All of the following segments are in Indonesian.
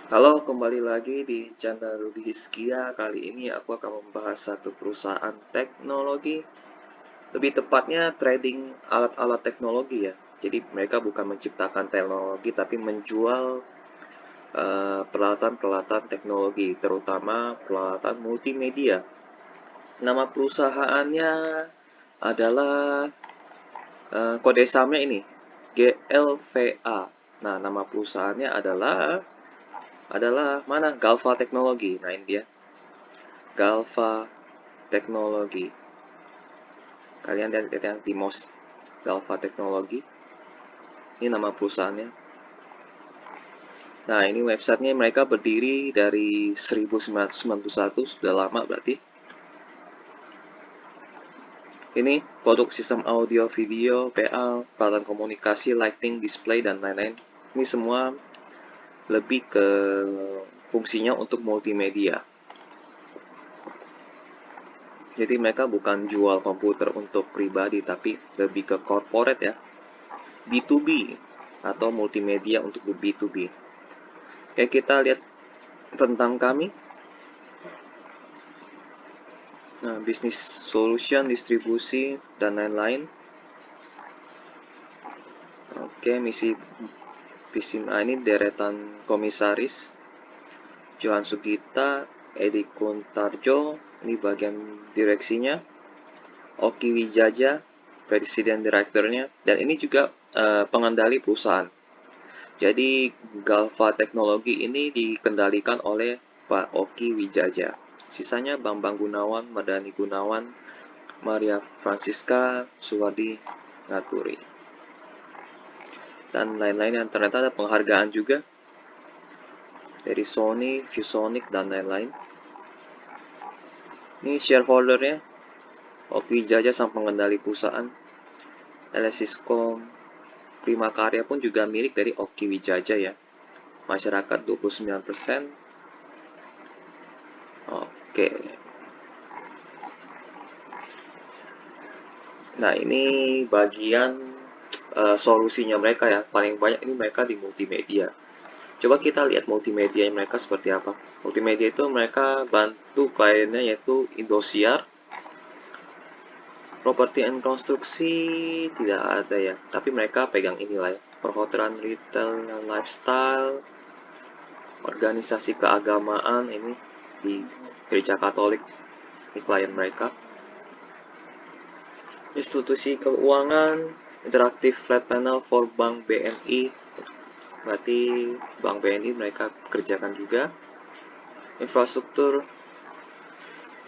Halo, kembali lagi di channel Rudi Hiskia. Kali ini aku akan membahas satu perusahaan teknologi, lebih tepatnya trading alat-alat teknologi ya. Jadi mereka bukan menciptakan teknologi, tapi menjual peralatan-peralatan teknologi, terutama peralatan multimedia. Nama perusahaannya adalah kode sahamnya ini GLVA. Nah, nama perusahaannya adalah mana? Galva Teknologi. Nah, ini dia. Galva Teknologi. Kalian lihat yang di mouse Galva Teknologi. Ini nama perusahaannya. Nah, ini websitenya mereka berdiri dari 1991, sudah lama berarti. Ini produk sistem audio, video, PA, peralatan komunikasi, lighting, display, dan lain-lain. Ini semua lebih ke fungsinya untuk multimedia. Jadi mereka bukan jual komputer untuk pribadi, tapi lebih ke corporate ya. B2B atau multimedia untuk B2B. Oke, kita lihat tentang kami. Nah, bisnis solution, distribusi, dan lain-lain. Oke, misi ini deretan komisaris. Johan Sugita, Edi Kuntarjo, ini bagian direksinya. Oki Wijaja, presiden direkturnya, dan ini juga pengendali perusahaan. Jadi Galva Teknologi ini dikendalikan oleh Pak Oki Wijaja. Sisanya Bambang Gunawan, Mardani Gunawan, Maria Francisca, Suwardi Ngaturi. Dan lain-lain yang ternyata ada penghargaan juga dari Sony, ViewSonic, dan lain-lain. Ini shareholdernya, Oki Wijaja sang pengendali perusahaan. Elisiscom, Prima Karya pun juga milik dari Oki Wijaja ya. Masyarakat 29%. Oke. Nah, ini bagian solusinya mereka ya. Paling banyak ini mereka di multimedia. Coba kita lihat multimedia mereka seperti apa. Multimedia itu mereka bantu kliennya yaitu Indosiar. Properti and konstruksi tidak ada ya. Tapi mereka pegang inilah ya. Perhotelan, retail, dan lifestyle. Organisasi keagamaan ini di Gereja Katolik. Ini klien mereka. Institusi keuangan, interaktif flat panel for Bank BNI, berarti Bank BNI mereka kerjakan juga. Infrastruktur,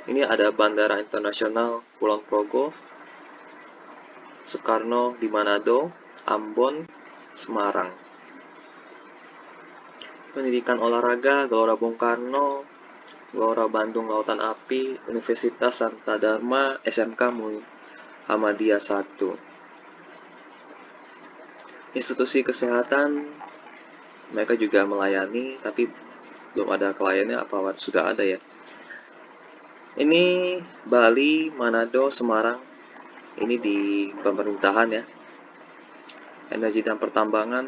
ini ada Bandara Internasional Kulon Progo, Soekarno di Manado, Ambon, Semarang. Pendidikan olahraga, Gelora Bung Karno, Gelora Bandung Lautan Api, Universitas Santa Dharma, SMK Muhammadiyah 1. Institusi kesehatan, mereka juga melayani, tapi belum ada kliennya, apa sudah ada ya. Ini Bali, Manado, Semarang, ini di pemerintahan ya. Energi dan pertambangan,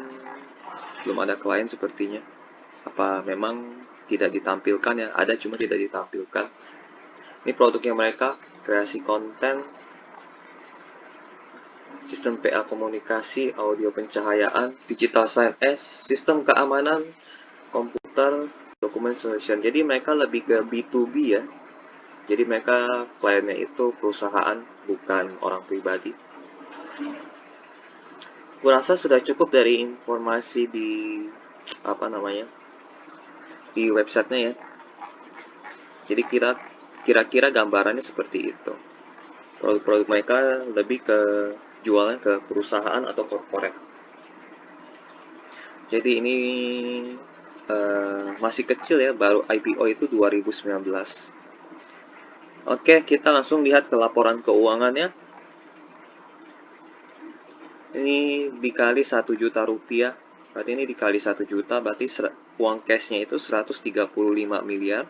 belum ada klien sepertinya. Apa memang tidak ditampilkan ya, ada cuma tidak ditampilkan. Ini produknya mereka, kreasi konten, sistem PA komunikasi, audio pencahayaan, digital science, sistem keamanan, komputer, dokumen solution. Jadi mereka lebih ke B2B ya. Jadi mereka kliennya itu perusahaan, bukan orang pribadi. Kurasa sudah cukup dari informasi di di websitenya ya. Jadi kira-kira gambarannya seperti itu. Produk-produk mereka lebih ke jualan ke perusahaan atau corporate. Jadi ini masih kecil ya, baru IPO itu 2019. Oke, kita langsung lihat ke laporan keuangannya. Ini dikali 1 juta rupiah, berarti ini dikali 1 juta, berarti uang cashnya itu 135 miliar.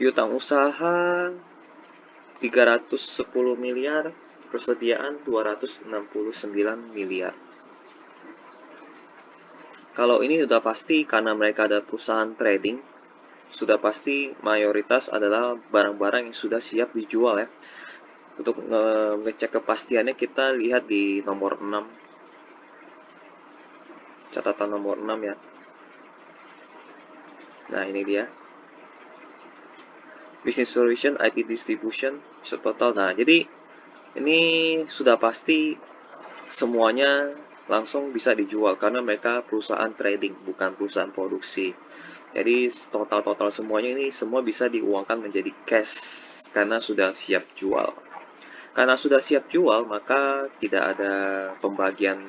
Piutang usaha 310 miliar, persediaan 269 miliar. Kalau ini sudah pasti karena mereka ada perusahaan trading, sudah pasti mayoritas adalah barang-barang yang sudah siap dijual ya. Untuk ngecek kepastiannya kita lihat di nomor 6, catatan nomor 6 ya. Nah, ini dia. Business Solution, IT Distribution, total. Nah, jadi ini sudah pasti semuanya langsung bisa dijual karena mereka perusahaan trading, bukan perusahaan produksi. Jadi total-total semuanya ini semua bisa diuangkan menjadi cash karena sudah siap jual. Karena sudah siap jual, maka tidak ada pembagian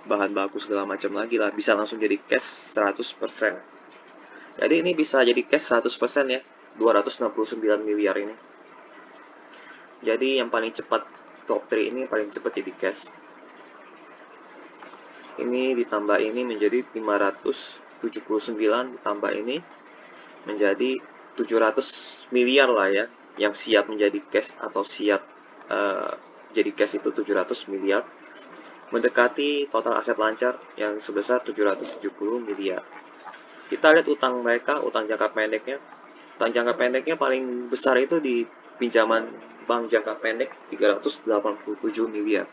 bahan baku segala macam lagi lah. Bisa langsung jadi cash 100%. Jadi ini bisa jadi cash 100% ya. 269 miliar ini. Jadi yang paling cepat, top 3 ini paling cepat jadi cash. Ini ditambah ini menjadi 579, ditambah ini menjadi 700 miliar lah ya, yang siap menjadi cash atau siap jadi cash itu 700 miliar, mendekati total aset lancar yang sebesar 770 miliar. Kita lihat utang mereka, utang jangka pendeknya. Utang jangka pendeknya paling besar itu di pinjaman bank jangka pendek 387 miliar.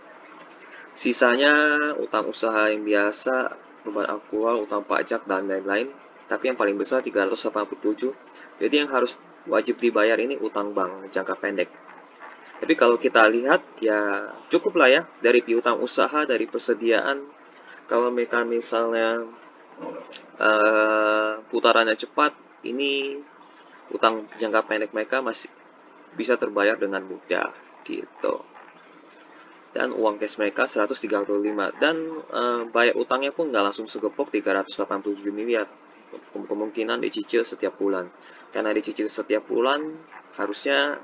Sisanya utang usaha yang biasa, beban aktual, utang pajak, dan lain-lain. Tapi yang paling besar 387. Jadi yang harus wajib dibayar ini utang bank jangka pendek. Tapi kalau kita lihat ya cukup lah ya dari piutang usaha, dari persediaan. Kalau mereka misalnya putarannya cepat, ini utang jangka pendek mereka masih bisa terbayar dengan mudah gitu. Dan uang cash mereka 135, dan bayar utangnya pun nggak langsung segepok 387 miliar. Kemungkinan dicicil setiap bulan. Karena dicicil setiap bulan, harusnya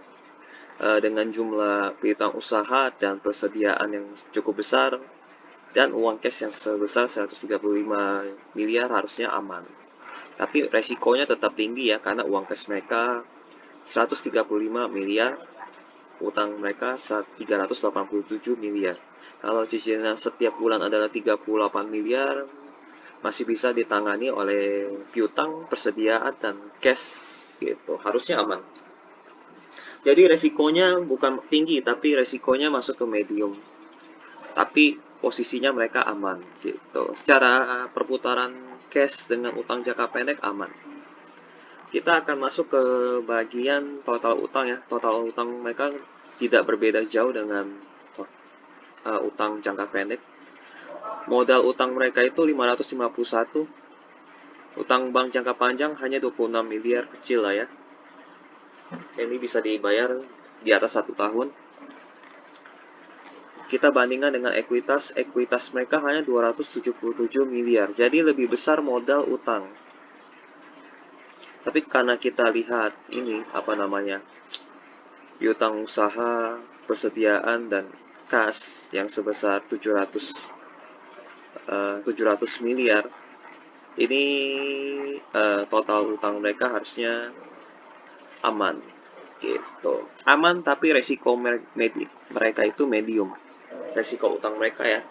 dengan jumlah piutang usaha dan persediaan yang cukup besar dan uang cash yang sebesar 135 miliar harusnya aman. Tapi resikonya tetap tinggi ya, karena uang cash mereka 135 miliar, utang mereka 387 miliar. Kalau cicilan setiap bulan adalah 38 miliar, masih bisa ditangani oleh piutang, persediaan, dan cash gitu. Harusnya aman. Jadi resikonya bukan tinggi, tapi resikonya masuk ke medium. Tapi posisinya mereka aman gitu. Secara perputaran cash dengan utang jangka pendek aman. Kita akan masuk ke bagian total utang ya. Total utang mereka tidak berbeda jauh dengan utang jangka pendek. Modal utang mereka itu 551. Utang bank jangka panjang hanya 26 miliar, kecil lah ya. Ini bisa dibayar di atas 1 tahun. Kita bandingkan dengan ekuitas mereka hanya 277 miliar. Jadi lebih besar modal utang. Tapi karena kita lihat ini piutang usaha, persediaan, dan kas yang sebesar 700 miliar, ini total utang mereka harusnya aman gitu. Aman, tapi resiko mereka itu medium. Resiko utang mereka ya.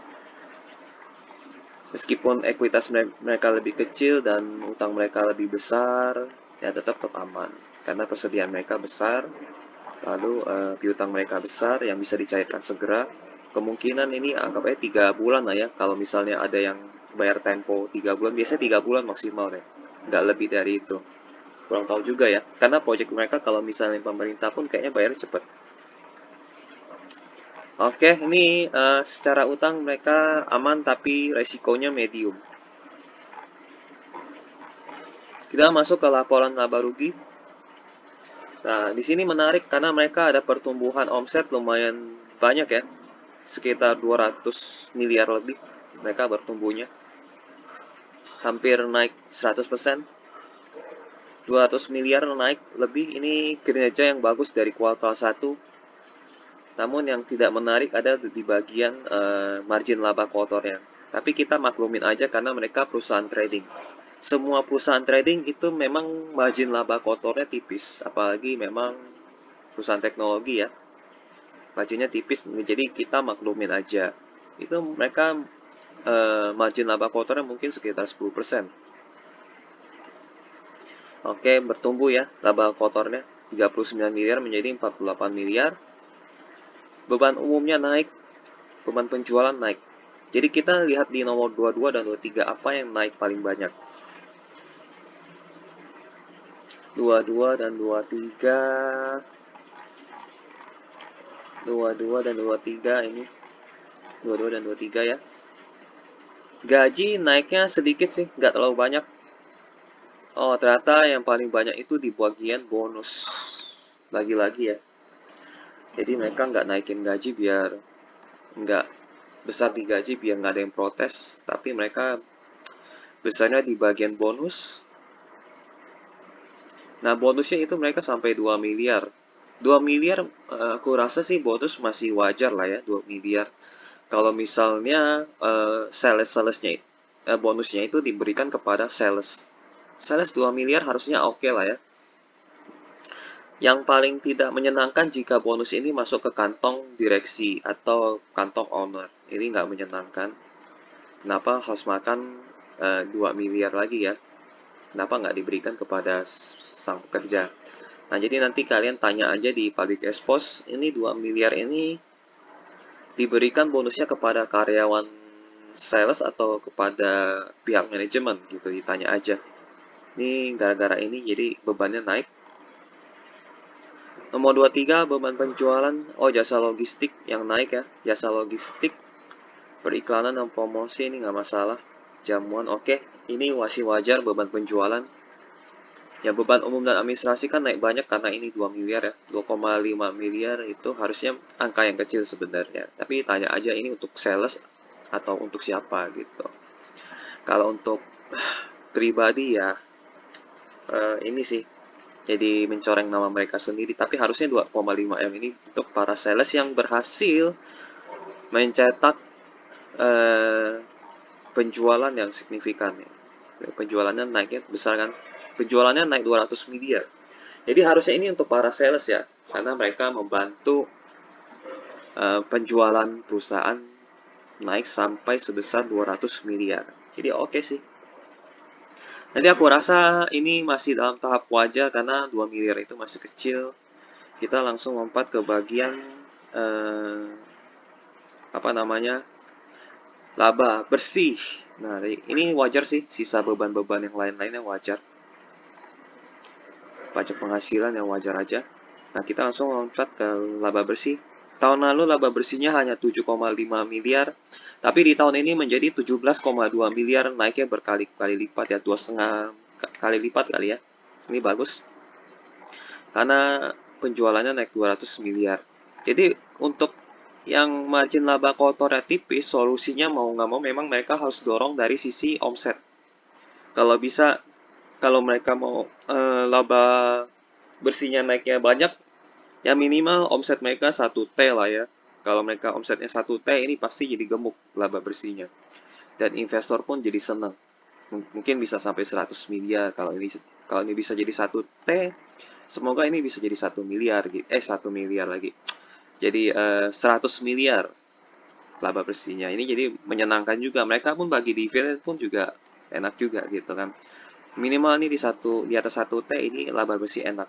Meskipun ekuitas mereka lebih kecil dan utang mereka lebih besar, ya tetap aman. Karena persediaan mereka besar, lalu piutang mereka besar yang bisa dicairkan segera. Kemungkinan ini anggapnya 3 bulan lah ya. Kalau misalnya ada yang bayar tempo 3 bulan, biasanya 3 bulan maksimal deh. Nggak lebih dari itu. Kurang tahu juga ya. Karena project mereka kalau misalnya pemerintah pun kayaknya bayar cepet. Oke, ini secara utang mereka aman tapi resikonya medium. Kita masuk ke laporan laba rugi. Nah, di sini menarik karena mereka ada pertumbuhan omset lumayan banyak ya. Sekitar 200 miliar lebih mereka bertumbuhnya. Hampir naik 100%. 200 miliar naik lebih, ini kinerja yang bagus dari kuartal 1. Namun yang tidak menarik ada di bagian margin laba kotornya. Tapi kita maklumin aja karena mereka perusahaan trading. Semua perusahaan trading itu memang margin laba kotornya tipis, apalagi memang perusahaan teknologi ya. Marginnya tipis, jadi kita maklumin aja. Itu mereka margin laba kotornya mungkin sekitar 10%. Oke, bertumbuh ya laba kotornya 39 miliar menjadi 48 miliar. Beban umumnya naik, beban penjualan naik. Jadi kita lihat di nomor 22 dan 23 apa yang naik paling banyak. 22 dan 23. 22 dan 23 ini. 22 dan 23 ya. Gaji naiknya sedikit sih, nggak terlalu banyak. Oh, ternyata yang paling banyak itu di bagian bonus. Lagi-lagi ya. Jadi mereka nggak naikin gaji biar nggak besar di gaji biar nggak ada yang protes. Tapi mereka besarnya di bagian bonus. Nah, bonusnya itu mereka sampai 2 miliar. 2 miliar, aku rasa sih bonus masih wajar lah ya, 2 miliar. Kalau misalnya sales-salesnya, bonusnya itu diberikan kepada sales. Sales 2 miliar harusnya oke lah ya. Yang paling tidak menyenangkan jika bonus ini masuk ke kantong direksi atau kantong owner. Ini nggak menyenangkan. Kenapa harus makan 2 miliar lagi ya? Kenapa nggak diberikan kepada sang pekerja? Nah, jadi nanti kalian tanya aja di public expose, ini 2 miliar ini diberikan bonusnya kepada karyawan sales atau kepada pihak manajemen gitu, ditanya aja. Ini gara-gara ini jadi bebannya naik. Nomor 23 beban penjualan, oh jasa logistik yang naik ya, jasa logistik, periklanan dan promosi ini nggak masalah. Jamuan oke, ini masih wajar beban penjualan. Ya beban umum dan administrasi kan naik banyak karena ini 2 miliar ya, 2,5 miliar itu harusnya angka yang kecil sebenarnya. Tapi tanya aja ini untuk sales atau untuk siapa gitu. Kalau untuk pribadi ya ini sih jadi mencoreng nama mereka sendiri, tapi harusnya 2,5 M ini untuk para sales yang berhasil mencetak penjualan yang signifikan ya. Penjualannya naiknya besar kan, penjualannya naik 200 miliar. Jadi harusnya ini untuk para sales ya, karena mereka membantu penjualan perusahaan naik sampai sebesar 200 miliar. Jadi oke sih. Jadi aku rasa ini masih dalam tahap wajar karena 2 miliar itu masih kecil. Kita langsung lompat ke bagian apa namanya, laba bersih. Nah, ini wajar sih, sisa beban-beban yang lain-lainnya wajar. Pajak penghasilan yang wajar aja. Nah, kita langsung lompat ke laba bersih. Tahun lalu laba bersihnya hanya 7,5 miliar, tapi di tahun ini menjadi 17,2 miliar, naiknya berkali-kali lipat ya, 2,5 kali lipat kali ya. Ini bagus. Karena penjualannya naik 200 miliar. Jadi untuk yang margin laba kotornya tipis, solusinya mau nggak mau memang mereka harus dorong dari sisi omset. Kalau bisa, kalau mereka mau laba bersihnya naiknya banyak, ya minimal omset mereka 1T lah ya. Kalau mereka omsetnya 1T, ini pasti jadi gemuk laba bersihnya. Dan investor pun jadi senang. Mungkin bisa sampai 100 miliar kalau ini bisa jadi 1T. Semoga ini bisa jadi 1 miliar gitu. 1 miliar lagi. Jadi 100 miliar laba bersihnya. Ini jadi menyenangkan juga. Mereka pun bagi dividen pun juga enak juga gitu kan. Minimal ini di atas 1T ini laba bersih enak.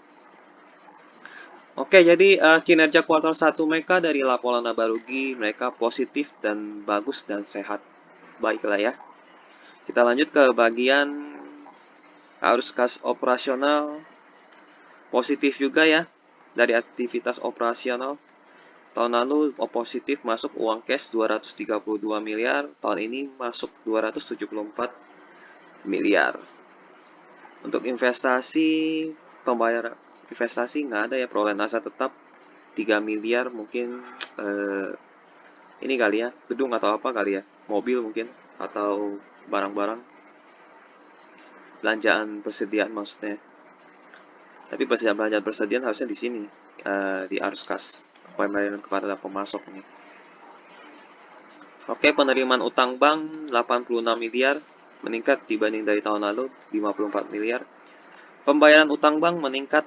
Oke, jadi kinerja kuartal 1 mereka dari laporan laba rugi mereka positif dan bagus dan sehat. Baiklah ya. Kita lanjut ke bagian arus kas operasional. Positif juga ya dari aktivitas operasional. Tahun lalu positif masuk uang cash 232 miliar, tahun ini masuk 274 miliar. Untuk investasi, pembayaran investasi nggak ada ya, perolehan aset tetap 3 miliar mungkin ini kali ya, gedung atau apa kali ya, mobil mungkin, atau barang-barang, belanjaan persediaan maksudnya. Tapi belanjaan persediaan harusnya di sini, di arus kas, pembayaran kepada pemasok nih. Oke, penerimaan utang bank 86 miliar, meningkat dibanding dari tahun lalu 54 miliar. Pembayaran utang bank meningkat,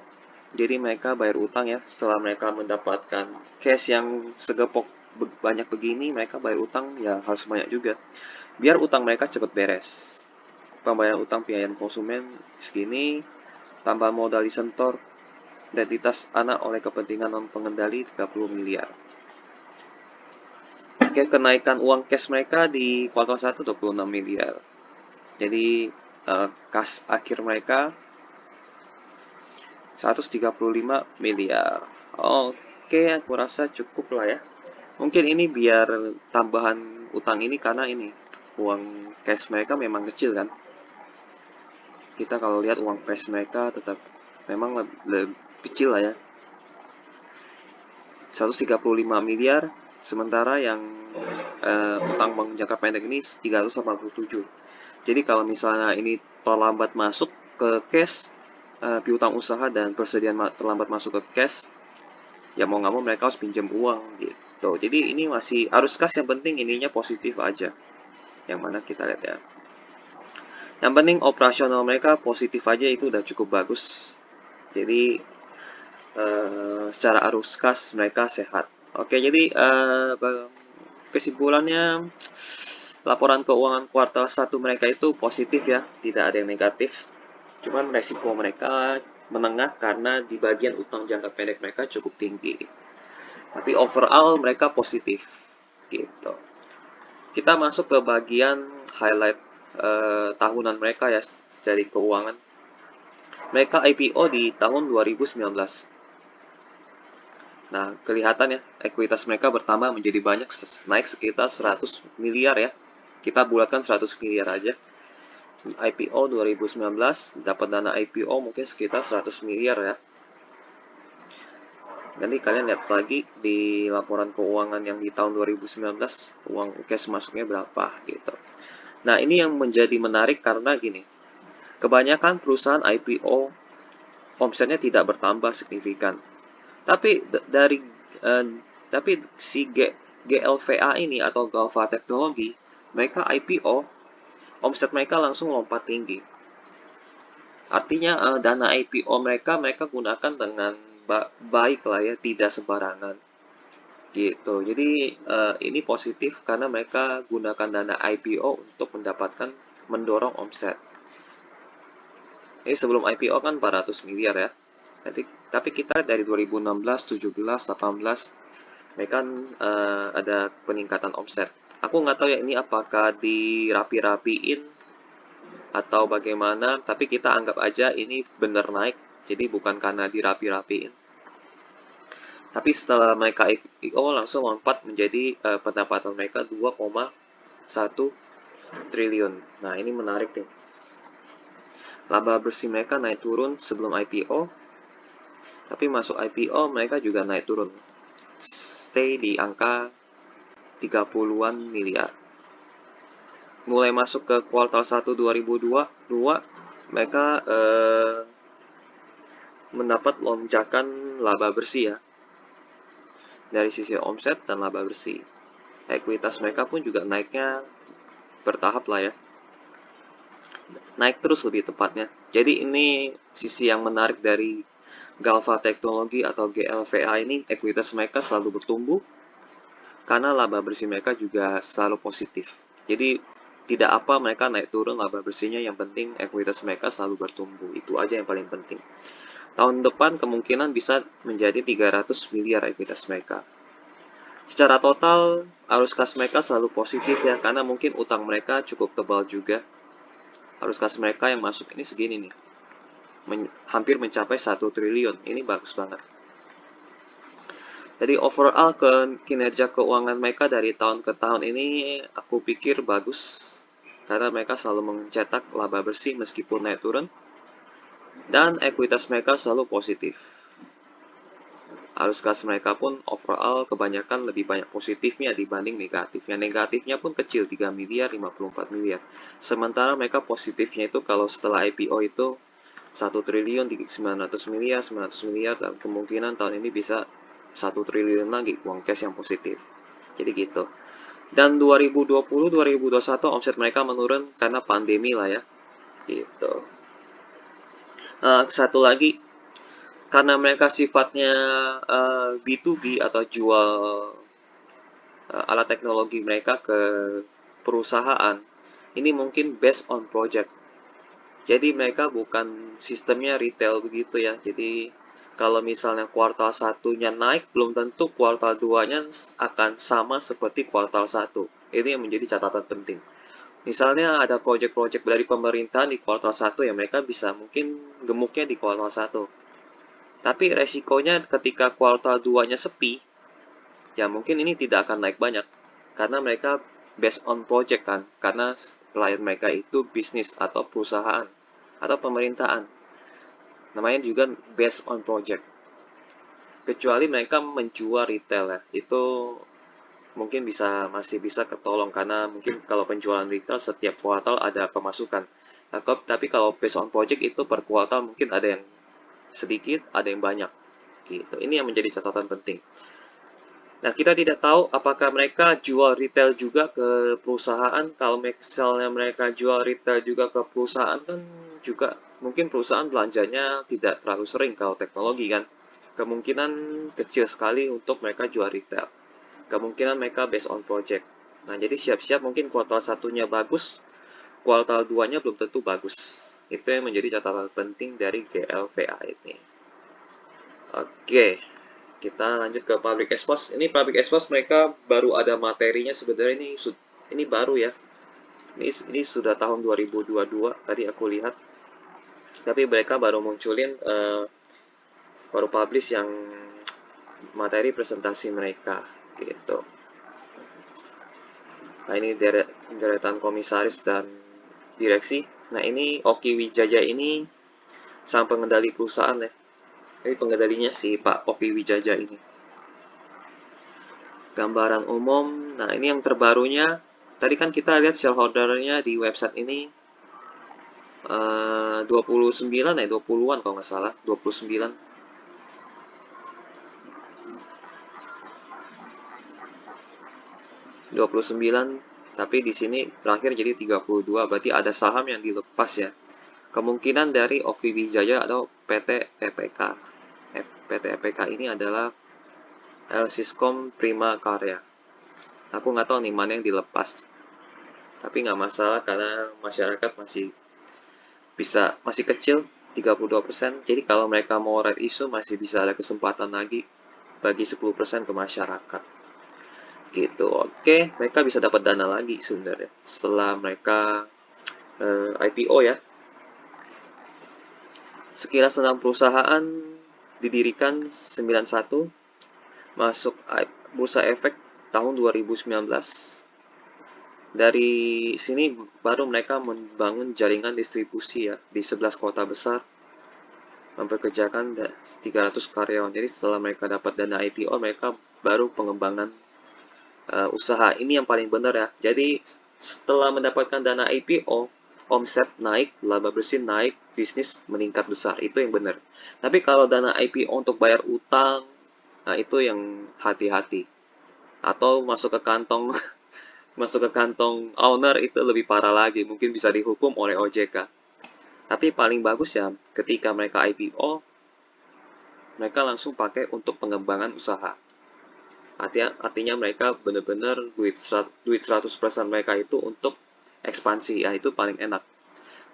jadi mereka bayar utang ya, setelah mereka mendapatkan cash yang segepok banyak begini, mereka bayar utang ya harus banyak juga. biar utang mereka cepat beres. Pembayaran utang piutang konsumen segini, tambah modal disetor, identitas anak oleh kepentingan non-pengendali 30 miliar. Oke, kenaikan uang cash mereka di kuartal 1 26 miliar. Jadi kas akhir mereka 135 miliar. Oke, aku rasa cukup lah ya. Mungkin ini biar tambahan utang ini karena ini uang cash mereka memang kecil kan. Kita kalau lihat uang cash mereka tetap memang lebih kecil lah ya. 135 miliar, sementara yang utang jangka pendek ini 387. Jadi kalau misalnya ini terlambat masuk ke cash, piutang usaha dan persediaan terlambat masuk ke cash, ya mau nggak mau mereka harus pinjam uang gitu. Jadi ini masih arus kas, yang penting ininya positif aja. Yang mana kita lihat ya. Yang penting operasional mereka positif aja, itu udah cukup bagus. Jadi secara arus kas mereka sehat. Oke, jadi kesimpulannya laporan keuangan kuartal 1 mereka itu positif ya, tidak ada yang negatif. Cuman resiko mereka menengah karena di bagian utang jangka pendek mereka cukup tinggi. Tapi overall mereka positif gitu. Kita masuk ke bagian highlight tahunan mereka ya dari keuangan. Mereka IPO di tahun 2019. Nah, kelihatan ya, ekuitas mereka bertambah menjadi banyak, naik sekitar 100 miliar ya. Kita bulatkan 100 miliar aja. IPO 2019, dapat dana IPO mungkin sekitar 100 miliar ya. Nanti kalian lihat lagi di laporan keuangan yang di tahun 2019, uang cash masuknya berapa gitu. Nah, ini yang menjadi menarik karena gini, kebanyakan perusahaan IPO omsetnya tidak bertambah signifikan. Tapi tapi si GLVA ini atau Galva Teknologi, mereka IPO, omset mereka langsung lompat tinggi. Artinya dana IPO mereka gunakan dengan baik lah ya, tidak sembarangan. Gitu. Jadi ini positif karena mereka gunakan dana IPO untuk mendorong omset. Ini sebelum IPO kan 400 miliar ya. Tapi kita dari 2016, 17, 18 mereka ada peningkatan omset. Aku nggak tahu ya ini apakah dirapi-rapiin atau bagaimana, tapi kita anggap aja ini benar naik, jadi bukan karena dirapi-rapiin. Tapi setelah mereka IPO langsung lompat menjadi pendapatan mereka 2,1 triliun. Nah, ini menarik nih. Laba bersih mereka naik turun sebelum IPO, tapi masuk IPO mereka juga naik turun. Stay di angka 30-an miliar. Mulai masuk ke kuartal 1 2022, mereka mendapat lonjakan laba bersih ya. Dari sisi omset dan laba bersih. Ekuitas mereka pun juga naiknya bertahap lah ya. Naik terus lebih tepatnya. Jadi ini sisi yang menarik dari Galva Teknologi atau GLVA ini, ekuitas mereka selalu bertumbuh karena laba bersih mereka juga selalu positif. Jadi tidak apa mereka naik turun laba bersihnya, yang penting ekuitas mereka selalu bertumbuh. Itu aja yang paling penting. Tahun depan kemungkinan bisa menjadi 300 miliar ekuitas mereka. Secara total, arus kas mereka selalu positif ya, karena mungkin utang mereka cukup tebal juga. Arus kas mereka yang masuk ini segini nih. Hampir mencapai 1 triliun. Ini bagus banget. Jadi overall kinerja keuangan mereka dari tahun ke tahun ini aku pikir bagus. Karena mereka selalu mencetak laba bersih meskipun naik turun. Dan ekuitas mereka selalu positif. Arus kas mereka pun overall kebanyakan lebih banyak positifnya dibanding negatifnya. Negatifnya pun kecil, 3 miliar, 54 miliar. Sementara mereka positifnya itu kalau setelah IPO itu 1 triliun, 900 miliar, 900 miliar, dan kemungkinan tahun ini bisa 1 triliun lagi uang cash yang positif. Jadi gitu. Dan 2020-2021 omset mereka menurun karena pandemi lah ya. Gitu. Satu lagi, karena mereka sifatnya B2B atau jual alat teknologi mereka ke perusahaan, ini mungkin based on project. Jadi mereka bukan sistemnya retail begitu ya. Jadi kalau misalnya kuartal satunya naik, belum tentu kuartal 2-nya akan sama seperti kuartal 1. Ini yang menjadi catatan penting. Misalnya ada project-project dari pemerintahan di kuartal 1 ya, mereka bisa mungkin gemuknya di kuartal 1. Tapi resikonya ketika kuartal 2-nya sepi, ya mungkin ini tidak akan naik banyak. Karena mereka based on project kan. Karena klien mereka itu bisnis atau perusahaan atau pemerintahan. Namanya juga based on project. Kecuali mereka menjual retail ya, itu mungkin masih bisa ketolong karena mungkin kalau penjualan retail setiap kuartal ada pemasukan. Nah, tapi kalau based on project itu per kuartal mungkin ada yang sedikit, ada yang banyak. Gitu. Ini yang menjadi catatan penting. Nah, kita tidak tahu apakah mereka jual retail juga ke perusahaan. Kalau misalnya mereka jual retail juga ke perusahaan kan juga mungkin perusahaan belanjanya tidak terlalu sering kalau teknologi kan. Kemungkinan kecil sekali untuk mereka jual retail. Kemungkinan mereka based on project. Nah, jadi siap-siap mungkin kuartal satunya bagus, kuartal 2-nya belum tentu bagus. Itu yang menjadi catatan penting dari GLVA ini. Oke. Kita lanjut ke public expose. Ini public expose mereka baru ada materinya sebenarnya ini baru ya. Ini sudah tahun 2022 tadi aku lihat. Tapi mereka baru munculin baru publish yang materi presentasi mereka gitu. Nah, ini deretan komisaris dan direksi. Nah, ini Oki Wijaya ini sang pengendali perusahaan ya. Ini pengendalinya si Pak Oki Wijaya ini. Gambaran umum. Nah, ini yang terbarunya. Tadi kan kita lihat shareholder-nya di website ini 29 ya, 20-an kalau nggak salah, 29. Tapi di sini terakhir jadi 32, berarti ada saham yang dilepas ya. Kemungkinan dari Oki Wijaya atau PT EPK. PT EPK ini adalah Elsiscom Prima Karya. Aku nggak tahu nih mana yang dilepas. Tapi nggak masalah karena masyarakat masih kecil, 32%. Jadi kalau mereka mau right issue masih bisa ada kesempatan lagi bagi 10% ke masyarakat. Gitu. Oke, mereka bisa dapat dana lagi sebenarnya setelah mereka IPO ya. Sekilas tentang perusahaan, didirikan 91, masuk Bursa Efek tahun 2019. Dari sini baru mereka membangun jaringan distribusi ya di 11 kota besar, mempekerjakan 300 karyawan. Jadi setelah mereka dapat dana IPO, mereka baru pengembangan usaha. Ini yang paling benar ya. Jadi setelah mendapatkan dana IPO, omset naik, laba bersih naik, bisnis meningkat besar. Itu yang benar. Tapi kalau dana IPO untuk bayar utang, nah itu yang hati-hati. Atau masuk ke kantong masuk ke kantong owner itu lebih parah lagi, mungkin bisa dihukum oleh OJK. Tapi paling bagus ya ketika mereka IPO, mereka langsung pakai untuk pengembangan usaha. Artinya mereka benar-benar duit 100% mereka itu untuk ekspansi, ya itu paling enak.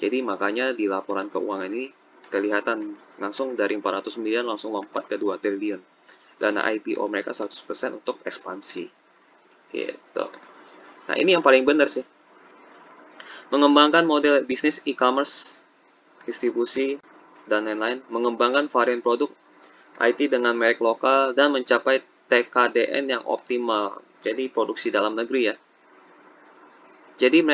Jadi makanya di laporan keuangan ini kelihatan langsung dari 400 miliar langsung lompat ke 2 triliun. Dana IPO mereka 100% untuk ekspansi. Gitu. Nah, ini yang paling benar sih. Mengembangkan model bisnis e-commerce, distribusi, dan lain-lain. Mengembangkan varian produk IT dengan merek lokal dan mencapai TKDN yang optimal. Jadi produksi dalam negeri ya. Jadi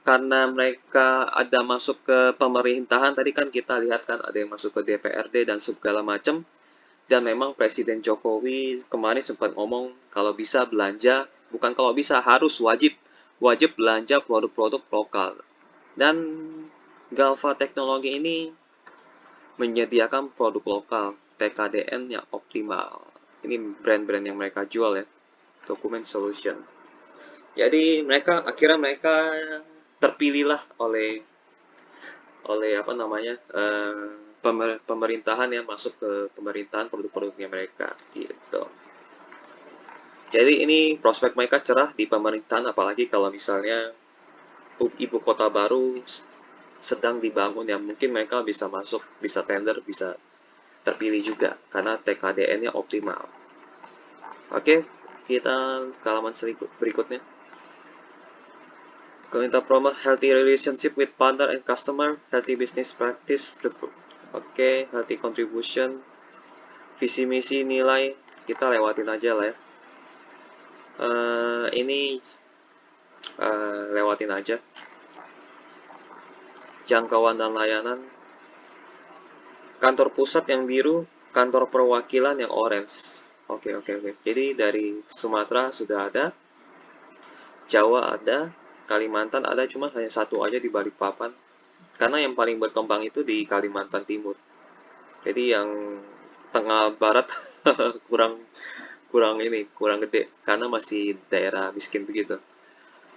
karena mereka ada masuk ke pemerintahan, tadi kan kita lihat kan ada yang masuk ke DPRD dan segala macam. Dan memang Presiden Jokowi kemarin sempat ngomong kalau bisa belanja, bukan kalau bisa, harus wajib belanja produk-produk lokal. Dan Galva Teknologi ini menyediakan produk lokal, TKDN yang optimal. Ini brand-brand yang mereka jual ya, Document Solution. Jadi akhirnya mereka terpilihlah oleh apa namanya pemerintahan yang masuk ke pemerintahan produk-produknya mereka gitu. Jadi ini prospek mereka cerah di pemerintahan, apalagi kalau misalnya ibu kota baru sedang dibangun ya, mungkin mereka bisa masuk, bisa tender, bisa terpilih juga karena TKDN-nya optimal. Oke, kita ke halaman berikutnya. Going to promote healthy relationship with partner and customer, healthy business practice. Oke, healthy contribution, visi misi nilai kita lewatin aja lah ya. Ini lewatin aja. Jangkauan dan layanan. Kantor pusat yang biru, kantor perwakilan yang orange. Oke. Jadi dari Sumatera sudah ada, Jawa ada, Kalimantan ada, cuma hanya satu aja di Balikpapan. Karena yang paling berkembang itu di Kalimantan Timur. Jadi yang tengah barat kurang kurang gede karena masih daerah miskin begitu.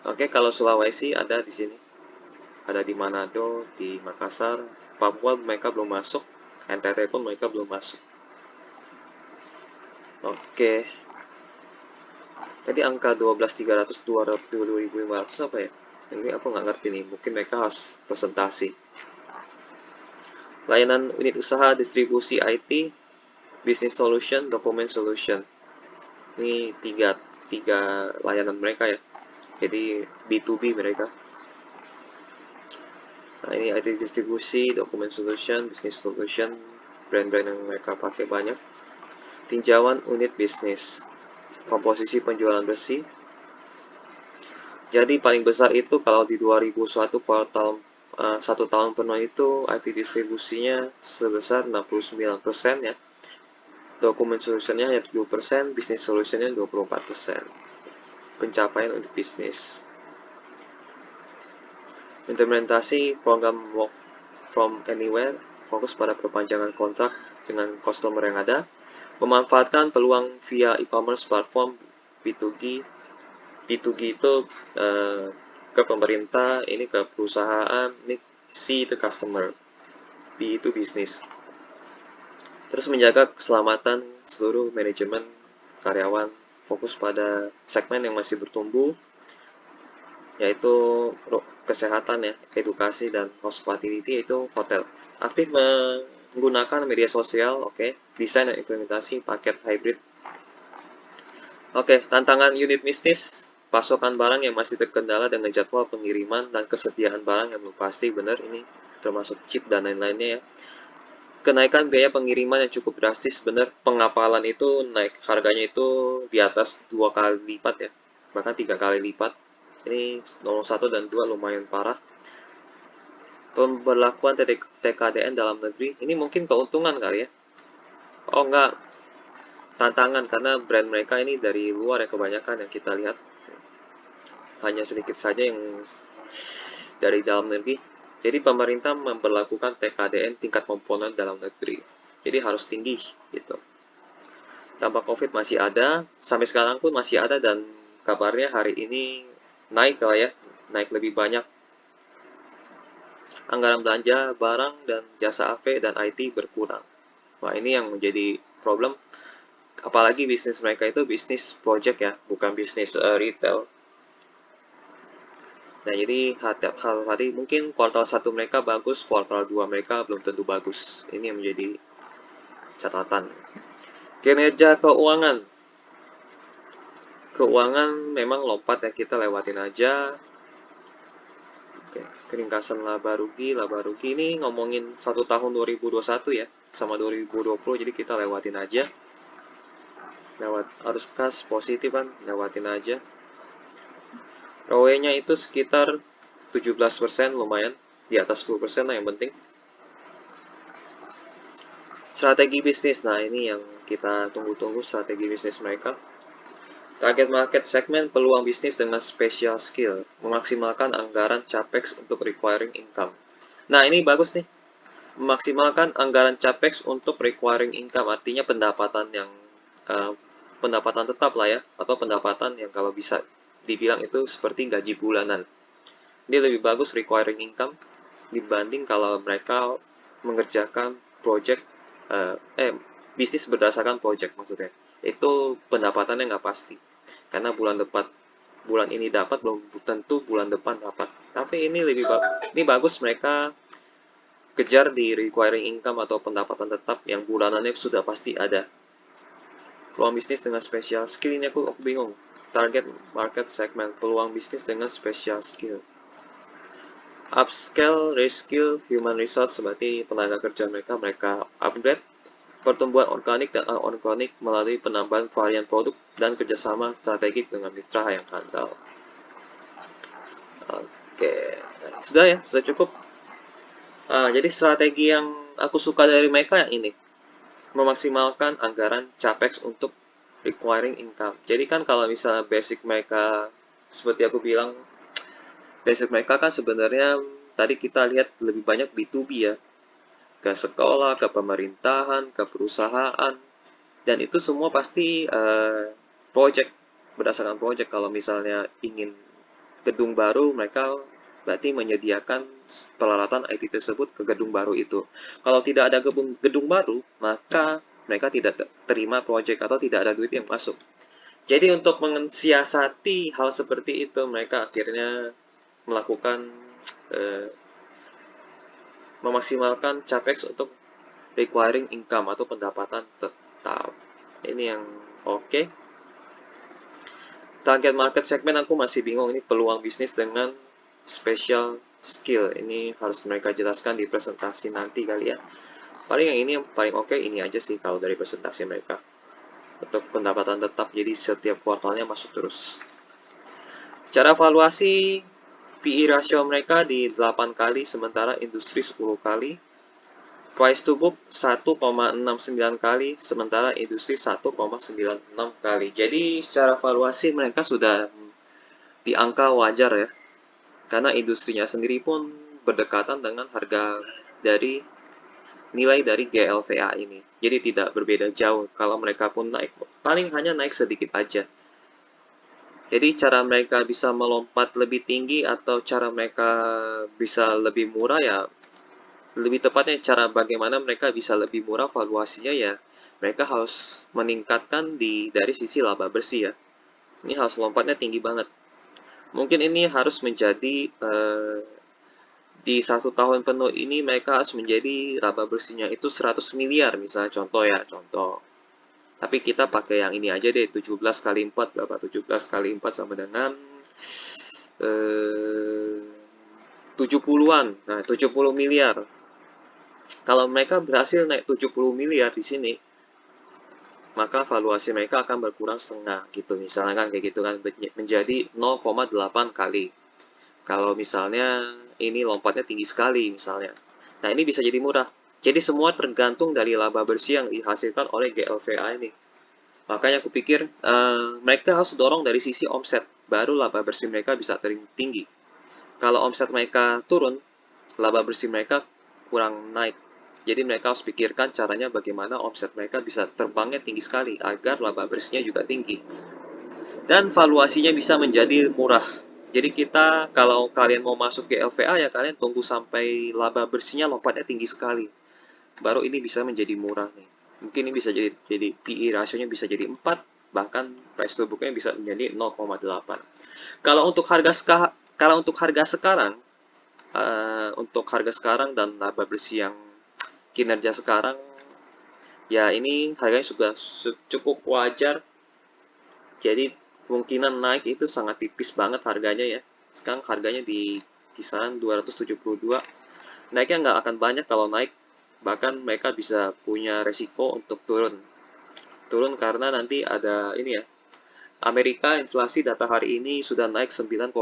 Oke, kalau Sulawesi ada di sini. Ada di Manado, di Makassar, Papua mereka belum masuk, NTT pun mereka belum masuk. Oke. Tadi angka 12.300, 2.500 apa ya? Ini aku nggak ngerti nih, mungkin mereka harus presentasi. Layanan unit usaha distribusi IT, business solution, document solution. Ini tiga layanan mereka ya. Jadi B2B mereka. Nah, ini IT distribusi, document solution, business solution, brand-brand yang mereka pakai banyak. Tinjauan unit bisnis, komposisi penjualan bersih. Jadi paling besar itu kalau di 2001 kuartal 1 tahun penuh itu IT distribusinya sebesar 69% ya. Document solutionnya hanya 7%, business solutionnya 24%. Pencapaian unit bisnis. Implementasi program work from anywhere, fokus pada perpanjangan kontrak dengan customer yang ada, memanfaatkan peluang via e-commerce platform B2G. B2G itu ke pemerintah, ini ke perusahaan, ini C itu customer, B itu bisnis. Terus menjaga keselamatan seluruh manajemen karyawan, fokus pada segmen yang masih bertumbuh, yaitu kesehatan ya, edukasi dan hospitality, yaitu hotel. Aktif menggunakan media sosial, oke. Desain dan implementasi paket hybrid. Oke, tantangan unit bisnis, pasokan barang yang masih terkendala dengan jadwal pengiriman dan kesediaan barang yang belum pasti, benar ini termasuk chip dan lain-lainnya ya. Kenaikan biaya pengiriman yang cukup drastis, benar, pengapalan itu naik, harganya itu di atas 2 kali lipat ya, bahkan 3 kali lipat. Ini nomor 1 dan 2 lumayan parah. Pemberlakuan TKDN dalam negeri, ini mungkin keuntungan kali ya. Oh enggak, tantangan karena brand mereka ini dari luar ya kebanyakan yang kita lihat. Hanya sedikit saja yang dari dalam negeri. Jadi pemerintah memberlakukan TKDN tingkat komponen dalam negeri. Jadi harus tinggi gitu. Dampak COVID masih ada, sampai sekarang pun masih ada dan kabarnya hari ini naik lah ya, naik lebih banyak. Anggaran belanja barang dan jasa AV dan IT berkurang. Wah, ini yang menjadi problem. Apalagi bisnis mereka itu bisnis project ya, bukan bisnis retail. Nah, jadi hati mungkin kuartal 1 mereka bagus, kuartal 2 mereka belum tentu bagus. Ini yang menjadi catatan. Kinerja keuangan. Keuangan memang lompat ya, kita lewatin aja. Oke, keringkasan laba rugi ini ngomongin 1 tahun 2021 ya, sama 2020, jadi kita lewatin aja. Lewat arus kas positif kan, lewatin aja. ROE-nya itu sekitar 17%, lumayan. Di atas 10% lah yang penting. Strategi bisnis, nah ini yang kita tunggu-tunggu strategi bisnis mereka. Target market segmen peluang bisnis dengan special skill, memaksimalkan anggaran capex untuk requiring income. Nah ini bagus nih, memaksimalkan anggaran capex untuk requiring income, artinya pendapatan yang pendapatan tetap lah ya, atau pendapatan yang kalau bisa dibilang itu seperti gaji bulanan. Dia lebih bagus requiring income dibanding kalau mereka mengerjakan project bisnis berdasarkan project maksudnya. Itu pendapatannya nggak pasti. Karena bulan ini dapat belum tentu bulan depan dapat. Tapi ini bagus mereka kejar di requiring income atau pendapatan tetap yang bulanannya sudah pasti ada. Peluang bisnis dengan special skill ini aku bingung. Target market segment, peluang bisnis dengan special skill. Upscale, reskill, human resource seperti tenaga kerja mereka upgrade. Pertumbuhan organik dan anorganik melalui penambahan varian produk dan kerjasama strategik dengan mitra yang handal. Oke, sudah ya, sudah cukup. Jadi strategi yang aku suka dari mereka yang ini, memaksimalkan anggaran capex untuk requiring income. Jadi kan kalau misalnya basic mereka, seperti aku bilang, basic mereka kan sebenarnya tadi kita lihat lebih banyak B2B ya, ke sekolah, ke pemerintahan, ke perusahaan, dan itu semua pasti project, berdasarkan project. Kalau misalnya ingin gedung baru, mereka berarti menyediakan peralatan IT tersebut ke gedung baru itu. Kalau tidak ada gedung baru, maka mereka tidak terima project atau tidak ada duit yang masuk. Jadi untuk mensiasati hal seperti itu, mereka akhirnya melakukan memaksimalkan capex untuk requiring income atau pendapatan tetap. Ini yang oke. Target market segment aku masih bingung, ini peluang bisnis dengan special skill. Ini harus mereka jelaskan di presentasi nanti kali ya. Paling yang ini yang paling oke ini aja sih kalau dari presentasi mereka. Untuk pendapatan tetap, jadi setiap kuartalnya masuk terus. Secara valuasi, PE ratio mereka di 8 kali, sementara industri 10 kali. Price to book 1,69 kali, sementara industri 1,96 kali. Jadi secara valuasi mereka sudah di angka wajar ya. Karena industrinya sendiri pun berdekatan dengan harga dari nilai dari GLVA ini. Jadi tidak berbeda jauh. Kalau mereka pun naik, paling hanya naik sedikit aja. Jadi cara mereka bisa melompat lebih tinggi atau cara mereka bisa lebih murah ya, lebih tepatnya cara bagaimana mereka bisa lebih murah valuasinya ya, mereka harus meningkatkan dari sisi laba bersih ya. Ini harus lompatnya tinggi banget. Mungkin ini harus menjadi di 1 tahun penuh ini mereka harus menjadi laba bersihnya itu 100 miliar misalnya, contoh ya, contoh. Tapi kita pakai yang ini aja deh, 17 kali 4 berapa? 17 kali 4 sama dengan 70-an. Nah, 70 miliar. Kalau mereka berhasil naik 70 miliar di sini, maka valuasi mereka akan berkurang setengah gitu. Misalnya kan kayak gitu kan, menjadi 0,8 kali. Kalau misalnya ini lompatnya tinggi sekali misalnya. Nah, ini bisa jadi murah. Jadi semua tergantung dari laba bersih yang dihasilkan oleh GLVA ini. Makanya aku pikir mereka harus dorong dari sisi omset, baru laba bersih mereka bisa tinggi. Kalau omset mereka turun, laba bersih mereka kurang naik. Jadi mereka harus pikirkan caranya bagaimana omset mereka bisa terbangnya tinggi sekali agar laba bersihnya juga tinggi. Dan valuasinya bisa menjadi murah. Jadi kita kalau kalian mau masuk ke LVA ya kalian tunggu sampai laba bersihnya lompatnya tinggi sekali. Baru ini bisa menjadi murah nih. Mungkin ini bisa jadi PE rasionya bisa jadi 4, bahkan price to book-nya bisa menjadi 0,8. Kalau untuk harga sekarang dan laba bersih yang kinerja sekarang, ya ini harganya sudah cukup wajar. Jadi kemungkinan naik itu sangat tipis banget harganya ya. Sekarang harganya di kisaran 272. Naiknya nggak akan banyak kalau naik. Bahkan mereka bisa punya resiko untuk turun. Turun karena nanti ada ini ya. Amerika inflasi data hari ini sudah naik 9,1%.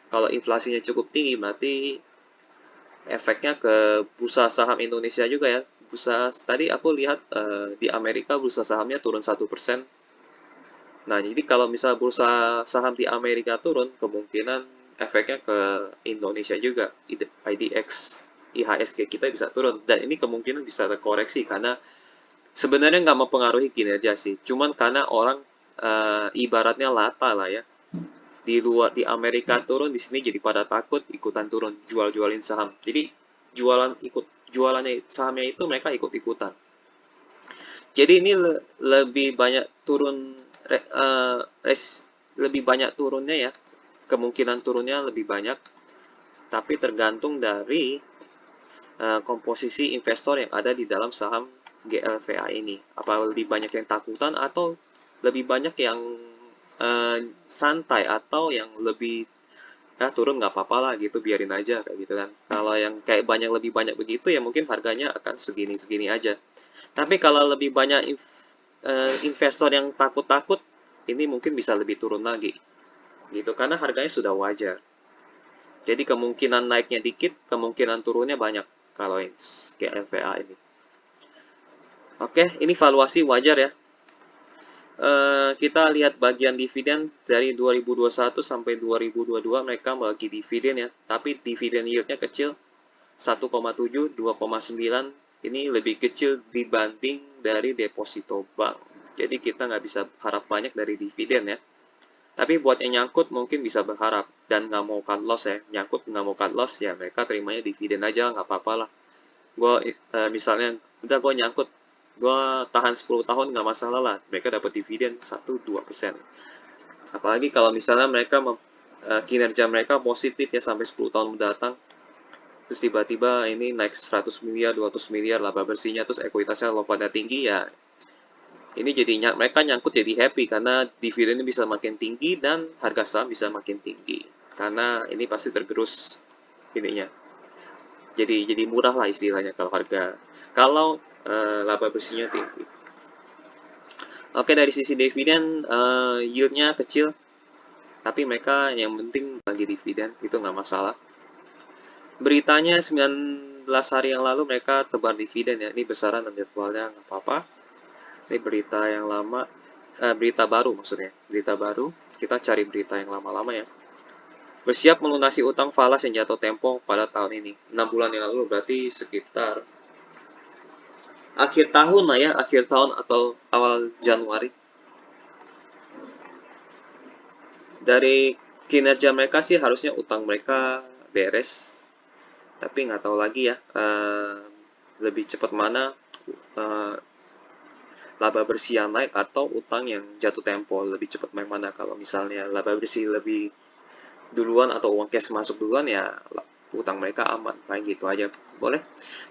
Kalau inflasinya cukup tinggi berarti efeknya ke bursa saham Indonesia juga ya. Bursa tadi aku lihat di Amerika bursa sahamnya turun 1%. Nah, jadi kalau misal bursa saham di Amerika turun, kemungkinan efeknya ke Indonesia juga. IDX, IHSG kita bisa turun. Dan ini kemungkinan bisa terkoreksi karena sebenarnya nggak mempengaruhi kinerja sih. Cuman karena orang ibaratnya lata lah ya. Di Amerika turun, di sini jadi pada takut ikutan turun, jualin saham. Jadi jualannya sahamnya itu mereka ikut-ikutan. Jadi ini lebih banyak turun lebih banyak turunnya ya kemungkinan turunnya lebih banyak, tapi tergantung dari komposisi investor yang ada di dalam saham GLVA ini. Apa lebih banyak yang takutan atau lebih banyak yang santai atau yang lebih turun nggak apa-apa lah gitu, biarin aja kayak gitu kan. Kalau yang kayak lebih banyak begitu ya mungkin harganya akan segini-segini aja. Tapi kalau lebih banyak investor yang takut-takut, ini mungkin bisa lebih turun lagi gitu karena harganya sudah wajar. Jadi kemungkinan naiknya dikit, kemungkinan turunnya banyak kalau GLVA ini. Oke, ini valuasi wajar ya. Kita lihat bagian dividen dari 2021 sampai 2022 mereka bagi dividen ya, tapi dividen yieldnya kecil, 1,7, 2,9, ini lebih kecil dibanding dari deposito bank. Jadi kita nggak bisa harap banyak dari dividen ya. Tapi buat yang nyangkut mungkin bisa berharap dan nggak mau cut loss ya. Nyangkut nggak mau cut loss ya mereka terimanya dividen aja, nggak apa-apa lah. Gue misalnya udah gue nyangkut, gue tahan 10 tahun nggak masalah lah. Mereka dapat dividen 1-2%. Apalagi kalau misalnya mereka kinerja mereka positif ya sampai 10 tahun mendatang. Terus tiba-tiba ini naik 100 miliar, 200 miliar laba bersihnya, terus ekuitasnya lompatnya tinggi ya. Ini jadinya mereka nyangkut jadi happy karena dividennya bisa makin tinggi dan harga saham bisa makin tinggi. Karena ini pasti tergerus ininya. Jadi murah lah istilahnya kalau harga laba bersihnya tinggi. Oke, dari sisi dividen yieldnya kecil, tapi mereka yang penting bagi dividen itu nggak masalah. Beritanya 19 hari yang lalu mereka tebar dividen ya. Ini besaran dan jadwalnya nggak apa-apa. Ini berita yang lama, berita baru maksudnya. Berita baru, kita cari berita yang lama-lama ya. Bersiap melunasi utang falas yang jatuh tempo pada tahun ini. 6 bulan yang lalu berarti sekitar akhir tahun lah ya, akhir tahun atau awal Januari. Dari kinerja mereka sih harusnya utang mereka beres. Tapi nggak tahu lagi ya, lebih cepat mana laba bersih yang naik atau utang yang jatuh tempo lebih cepat mana. Kalau misalnya laba bersih lebih duluan atau uang cash masuk duluan ya utang mereka aman, paling gitu aja boleh.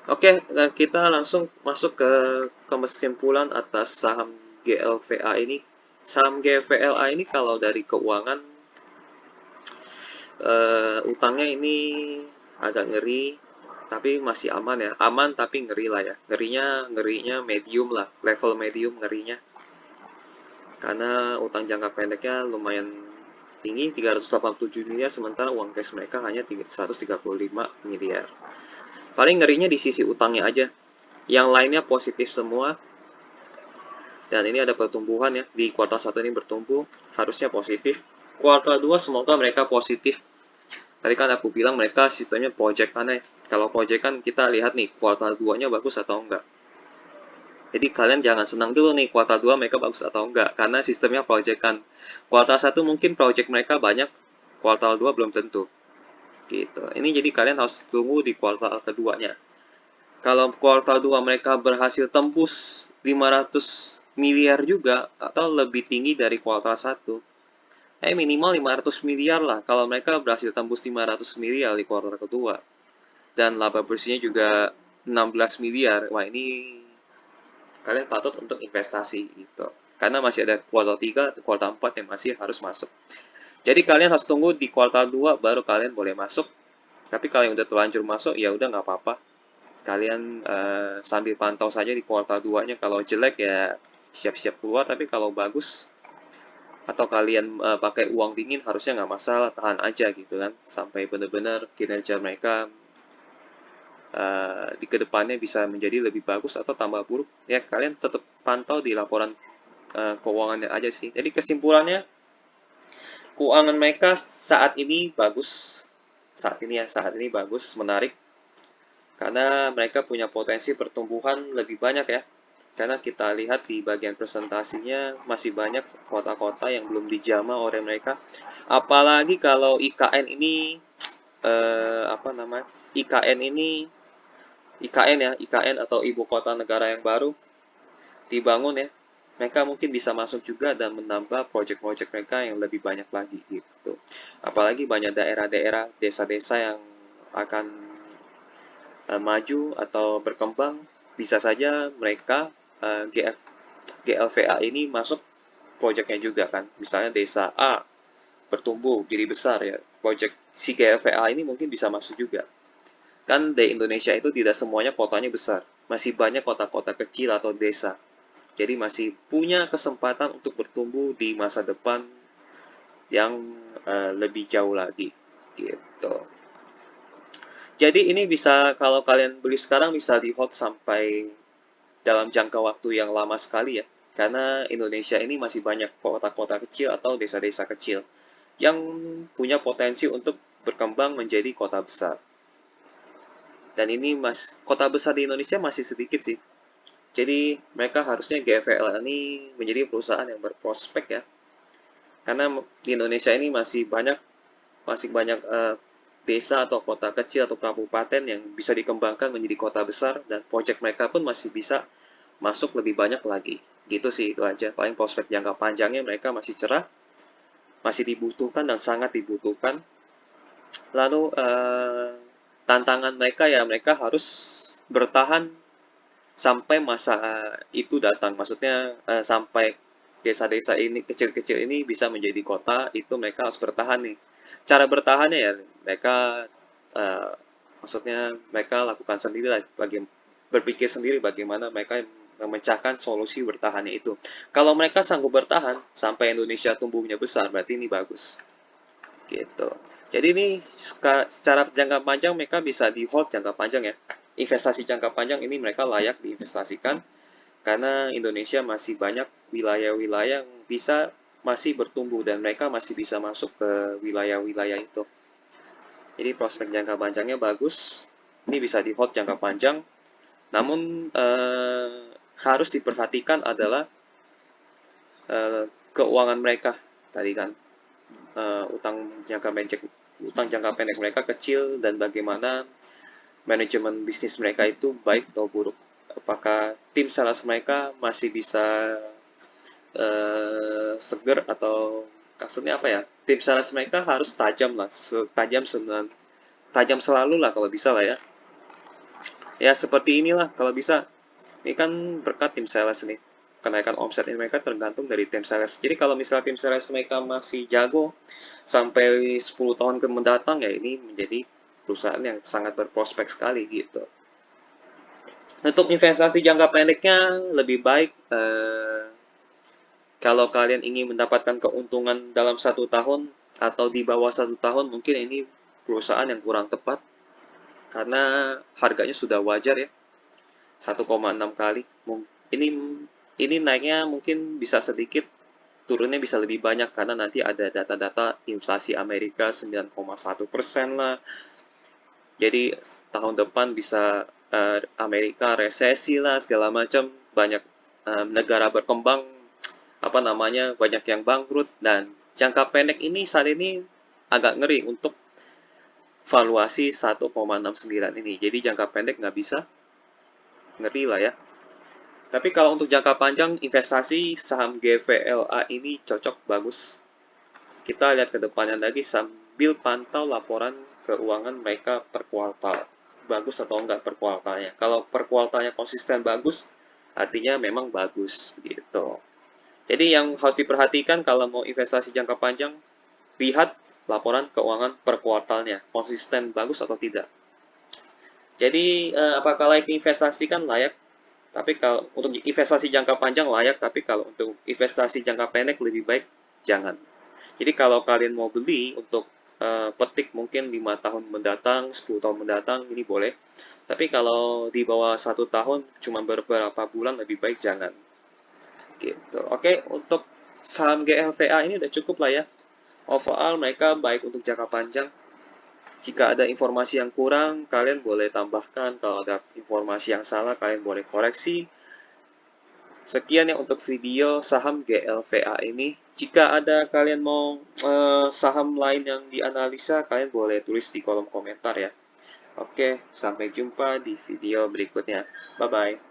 Oke, kita langsung masuk ke kesimpulan atas saham GLVA ini. Saham GVLA ini kalau dari keuangan utangnya ini agak ngeri, tapi masih aman ya, aman tapi ngeri lah ya, ngerinya medium lah, level medium ngerinya, karena utang jangka pendeknya lumayan tinggi 387 miliar, sementara uang cash mereka hanya 135 miliar. Paling ngerinya di sisi utangnya aja, yang lainnya positif semua. Dan ini ada pertumbuhan ya, di kuartal 1 ini bertumbuh, harusnya positif. Kuartal 2 semoga mereka positif. Tadi kan aku bilang mereka sistemnya project kan ya. Kalau project kan kita lihat nih kuartal 2-nya bagus atau enggak. Jadi kalian jangan senang dulu nih kuartal 2 mereka bagus atau enggak, karena sistemnya project kan. Kuartal 1 mungkin project mereka banyak, kuartal 2 belum tentu. Gitu. Ini jadi kalian harus tunggu di kuartal keduanya. Kalau kuartal 2 mereka berhasil tembus 500 miliar juga atau lebih tinggi dari kuartal 1, minimal 500 miliar lah kalau mereka berhasil tembus 500 miliar di kuartal kedua. Dan laba bersihnya juga 16 miliar. Wah, ini kalian patut untuk investasi gitu. Karena masih ada kuartal 3, kuartal 4 yang masih harus masuk. Jadi kalian harus tunggu di kuartal 2 baru kalian boleh masuk. Tapi kalau yang udah terlanjur masuk ya udah nggak apa-apa. Kalian sambil pantau saja di kuartal 2-nya. Kalau jelek ya siap-siap keluar, tapi kalau bagus atau kalian pakai uang dingin harusnya nggak masalah, tahan aja gitu kan sampai benar-benar kinerja mereka di kedepannya bisa menjadi lebih bagus atau tambah buruk ya, kalian tetap pantau di laporan keuangannya aja sih. Jadi kesimpulannya keuangan mereka saat ini bagus, saat ini bagus, menarik, karena mereka punya potensi pertumbuhan lebih banyak ya. Karena kita lihat di bagian presentasinya masih banyak kota-kota yang belum dijamah oleh mereka. Apalagi kalau IKN ini IKN atau ibu kota negara yang baru dibangun ya. mereka mungkin bisa masuk juga dan menambah project-project mereka yang lebih banyak lagi gitu. Apalagi banyak daerah-daerah, desa-desa yang akan maju atau berkembang, bisa saja mereka GLVA ini masuk projectnya juga kan. Misalnya desa A bertumbuh jadi besar ya, project si GLVA ini mungkin bisa masuk juga. Kan di Indonesia itu tidak semuanya kotanya besar, masih banyak kota-kota kecil atau desa. Jadi masih punya kesempatan untuk bertumbuh di masa depan yang lebih jauh lagi gitu. Jadi ini bisa kalau kalian beli sekarang bisa di hold sampai dalam jangka waktu yang lama sekali ya. Karena Indonesia ini masih banyak kota-kota kecil atau desa-desa kecil yang punya potensi untuk berkembang menjadi kota besar. Dan ini kota besar di Indonesia masih sedikit sih. Jadi mereka harusnya GFL ini menjadi perusahaan yang berprospek ya. Karena di Indonesia ini masih banyak desa atau kota kecil atau kabupaten yang bisa dikembangkan menjadi kota besar dan proyek mereka pun masih bisa masuk lebih banyak lagi. Gitu sih itu aja. Paling prospek jangka panjangnya mereka masih cerah, masih dibutuhkan dan sangat dibutuhkan. Lalu tantangan mereka ya mereka harus bertahan sampai masa itu datang. Maksudnya sampai desa-desa ini kecil-kecil ini bisa menjadi kota, itu mereka harus bertahan nih. Cara bertahannya ya mereka uh, maksudnya mereka lakukan sendiri lah, berpikir sendiri bagaimana mereka memecahkan solusi bertahannya itu. Kalau mereka sanggup bertahan sampai Indonesia tumbuhnya besar, berarti ini bagus. Gitu. Jadi ini secara jangka panjang mereka bisa di hold jangka panjang ya. Investasi jangka panjang ini mereka layak diinvestasikan karena Indonesia masih banyak wilayah-wilayah yang masih bertumbuh dan mereka masih bisa masuk ke wilayah-wilayah itu. Jadi prospek jangka panjangnya bagus. Ini bisa di hold jangka panjang. Namun harus diperhatikan adalah keuangan mereka tadi kan. Utang jangka pendek mereka kecil dan bagaimana manajemen bisnis mereka itu baik atau buruk. Apakah tim sales mereka masih bisa seger atau maksudnya apa ya? Tim sales mereka harus tajam lah, tajam selalu lah kalau bisa lah ya. Ya seperti inilah kalau bisa. Ini kan berkat tim sales nih. Kenaikan omset ini mereka tergantung dari tim sales. Jadi kalau misalnya tim sales mereka masih jago sampai 10 tahun ke mendatang ya ini menjadi perusahaan yang sangat berprospek sekali gitu. Untuk investasi jangka pendeknya lebih baik kalau kalian ingin mendapatkan keuntungan dalam 1 tahun atau di bawah 1 tahun mungkin ini perusahaan yang kurang tepat karena harganya sudah wajar ya 1,6 kali. Ini ini naiknya mungkin bisa sedikit, turunnya bisa lebih banyak karena nanti ada data-data inflasi Amerika 9,1% lah. Jadi tahun depan bisa Amerika resesi lah segala macam, banyak negara berkembang apa namanya banyak yang bangkrut dan jangka pendek ini saat ini agak ngeri untuk valuasi 1,69 ini. Jadi jangka pendek nggak bisa, ngeri lah ya. Tapi kalau untuk jangka panjang investasi saham GVLA ini cocok bagus. Kita lihat ke depannya lagi sambil pantau laporan keuangan mereka per kuartal. Bagus atau enggak per kuartalnya. Kalau per kuartalnya konsisten bagus, artinya memang bagus gitu. Jadi yang harus diperhatikan kalau mau investasi jangka panjang, lihat laporan keuangan per kuartalnya, konsisten bagus atau tidak. Jadi apakah layak diinvestasikan? Layak. Tapi kalau untuk investasi jangka panjang layak, tapi kalau untuk investasi jangka pendek lebih baik jangan. Jadi kalau kalian mau beli untuk petik mungkin 5 tahun mendatang, 10 tahun mendatang, ini boleh. Tapi kalau di bawah 1 tahun, cuma beberapa bulan lebih baik jangan. Gitu. Oke, untuk saham GLVA ini udah cukup lah ya. Overall mereka baik untuk jangka panjang. Jika ada informasi yang kurang, kalian boleh tambahkan. Kalau ada informasi yang salah, kalian boleh koreksi. Sekian ya untuk video saham GLVA ini. Jika ada kalian mau saham lain yang dianalisa, kalian boleh tulis di kolom komentar ya. Oke, sampai jumpa di video berikutnya. Bye-bye.